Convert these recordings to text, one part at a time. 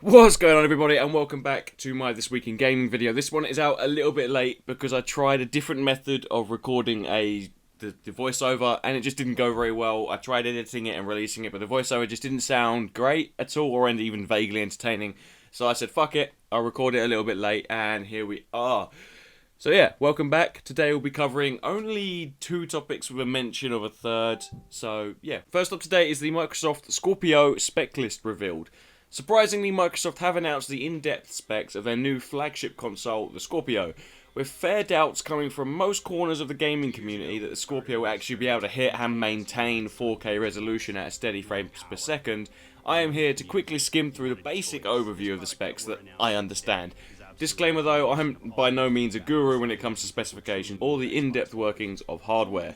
What's going on, everybody, and welcome back to my This Week in Gaming video. This one is out a little bit late because I tried a different method of recording the voiceover and it just didn't go very well. I tried editing it and releasing it, but the voiceover just didn't sound great at all or even vaguely entertaining. So I said, fuck it, I'll record it a little bit late, and here we are. So yeah, welcome back. Today we'll be covering only two topics with a mention of a third. So yeah, first up today is the Microsoft Scorpio spec list revealed. Surprisingly, Microsoft have announced the in-depth specs of their new flagship console, the Scorpio, with fair doubts coming from most corners of the gaming community that the Scorpio will actually be able to hit and maintain 4K resolution at a steady frames per second. I am here to quickly skim through the basic overview of the specs that I understand. Disclaimer though, I'm by no means a guru when it comes to specifications or the in-depth workings of hardware.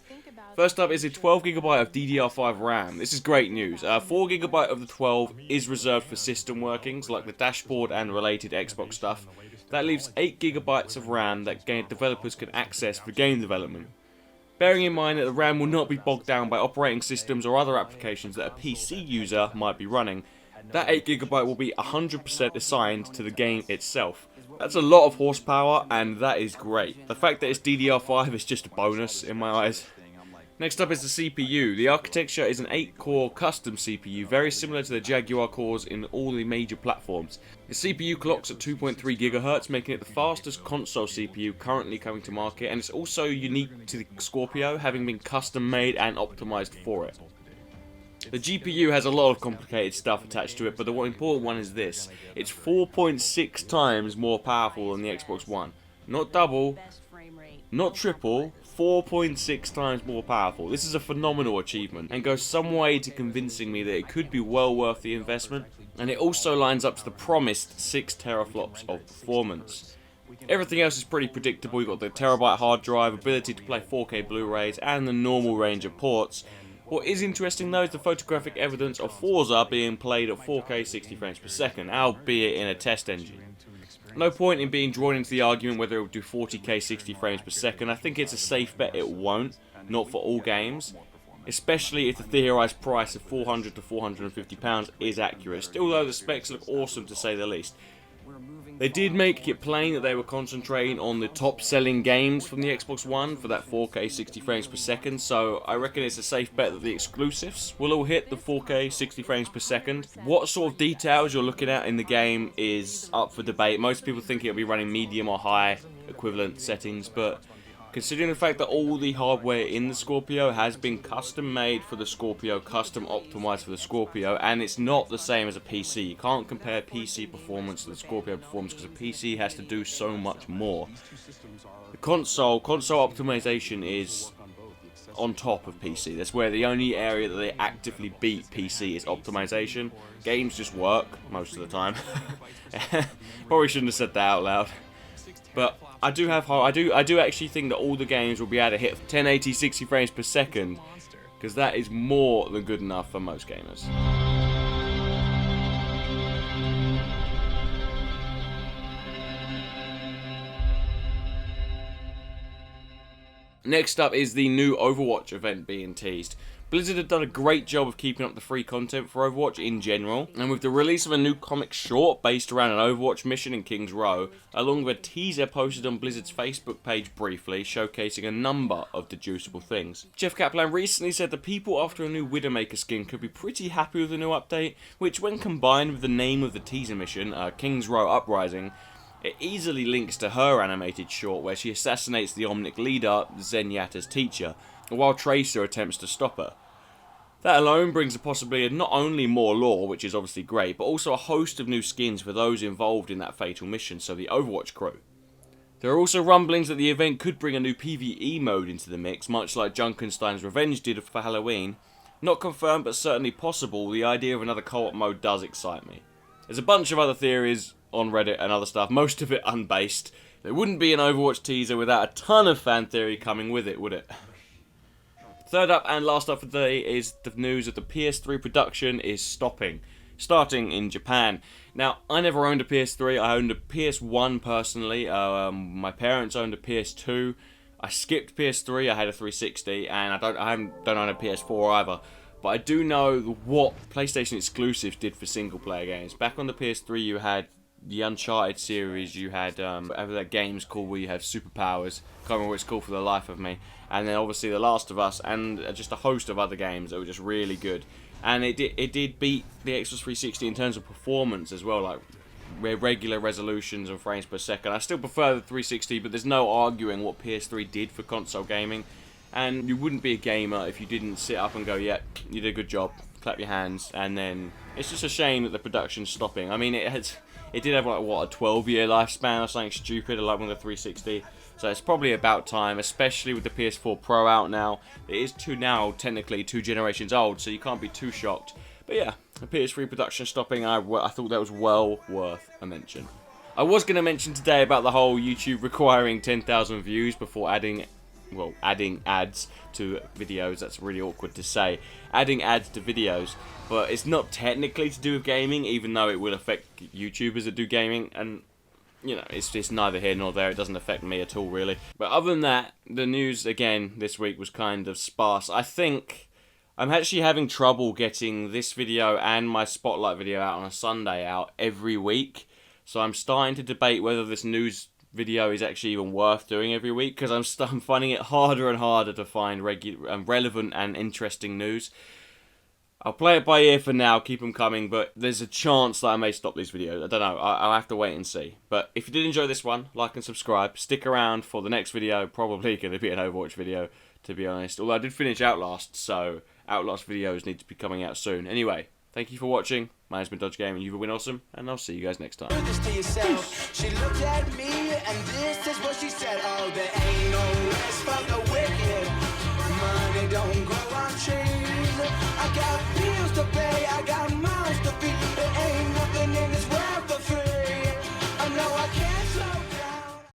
First up is a 12GB of DDR5 RAM. This is great news. 4GB of the 12 is reserved for system workings like the dashboard and related Xbox stuff. That leaves 8GB of RAM that developers can access for game development. Bearing in mind that the RAM will not be bogged down by operating systems or other applications that a PC user might be running, that 8GB will be 100% assigned to the game itself. That's a lot of horsepower, and that is great. The fact that it's DDR5 is just a bonus in my eyes. Next up is the CPU. The architecture is an 8-core custom CPU, very similar to the Jaguar cores in all the major platforms. The CPU clocks at 2.3 GHz, making it the fastest console CPU currently coming to market, and it's also unique to the Scorpio, having been custom made and optimized for it. The GPU has a lot of complicated stuff attached to it, but the important one is this. It's 4.6 times more powerful than the Xbox One. Not double, not triple, 4.6 times more powerful. This is a phenomenal achievement and goes some way to convincing me that it could be well worth the investment, and it also lines up to the promised 6 teraflops of performance. Everything else is pretty predictable. You've got the terabyte hard drive, ability to play 4K Blu-rays, and the normal range of ports. What is interesting though is the photographic evidence of Forza being played at 4K 60 frames per second, albeit in a test engine. No point in being drawn into the argument whether it will do 40k 60 frames per second. I think it's a safe bet it won't, not for all games, especially if the theorised price of £400 to £450 is accurate, still though the specs look awesome to say the least. They did make it plain that they were concentrating on the top selling games from the Xbox One for that 4K 60 frames per second, so I reckon it's a safe bet that the exclusives will all hit the 4K 60 frames per second. What sort of details you're looking at in the game is up for debate. Most people think it'll be running medium or high equivalent settings, but considering the fact that all the hardware in the Scorpio has been custom made for the Scorpio, custom optimized for the Scorpio, and it's not the same as a PC. You can't compare PC performance to the Scorpio performance because a PC has to do so much more. The console optimization is on top of PC. That's where the only area that they actively beat PC is optimization. Games just work most of the time. Probably shouldn't have said that out loud. But I do actually think that all the games will be able to hit 1080 60 frames per second, because that is more than good enough for most gamers. Next up is the new Overwatch event being teased. Blizzard have done a great job of keeping up the free content for Overwatch in general, and with the release of a new comic short based around an Overwatch mission in King's Row, along with a teaser posted on Blizzard's Facebook page briefly, showcasing a number of deducible things. Jeff Kaplan recently said that people after a new Widowmaker skin could be pretty happy with the new update, which when combined with the name of the teaser mission, King's Row Uprising, it easily links to her animated short where she assassinates the Omnic leader, Zenyatta's teacher, while Tracer attempts to stop her. That alone brings a possibility of not only more lore, which is obviously great, but also a host of new skins for those involved in that fatal mission, so the Overwatch crew. There are also rumblings that the event could bring a new PvE mode into the mix, much like Junkenstein's Revenge did for Halloween. Not confirmed, but certainly possible, the idea of another co-op mode does excite me. There's a bunch of other theories on Reddit and other stuff, most of it unbased. There wouldn't be an Overwatch teaser without a ton of fan theory coming with it, would it? Third up and last up for today is the news that the PS3 Production is starting in Japan. Now, I never owned a PS3, I owned a PS1 personally, my parents owned a PS2, I skipped PS3, I had a 360, and I don't own a PS4 either. but I do know what PlayStation exclusives did for single player games. Back on the PS3 you had the Uncharted series, you had whatever that game's called where you have superpowers, can't remember what it's called for the life of me, and then obviously The Last of Us, and just a host of other games that were just really good. And it did beat the Xbox 360 in terms of performance as well, like regular resolutions and frames per second. I still prefer the 360, but there's no arguing what PS3 did for console gaming. And you wouldn't be a gamer if you didn't sit up and go, yeah, you did a good job, clap your hands. And then it's just a shame that the production's stopping. I mean, it did have like what, a 12-year lifespan or something stupid, like with the 360. So it's probably about time, especially with the PS4 Pro out now. It is now technically 2 generations old, so you can't be too shocked. But yeah, the PS3 production stopping, I thought that was well worth a mention. I was going to mention today about the whole YouTube requiring 10,000 views before adding ads to videos. That's really awkward to say. Adding ads to videos, but it's not technically to do with gaming, even though it will affect YouTubers that do gaming, and you know, it's just neither here nor there. It doesn't affect me at all, really. But other than that, the news again this week was kind of sparse. I think I'm actually having trouble getting this video and my Spotlight video out on a Sunday out every week. So I'm starting to debate whether this news video is actually even worth doing every week, because I'm finding it harder and harder to find relevant and interesting news. I'll play it by ear for now, keep them coming, but there's a chance that I may stop these videos. I don't know, I'll have to wait and see. But if you did enjoy this one, like and subscribe. Stick around for the next video, probably going to be an Overwatch video, to be honest. Although I did finish Outlast, so Outlast videos need to be coming out soon. Anyway, thank you for watching. My name's been Dodge Game, and you've been awesome, and I'll see you guys next time. She looked at me, and this is what she said. Oh, there ain't no rest for the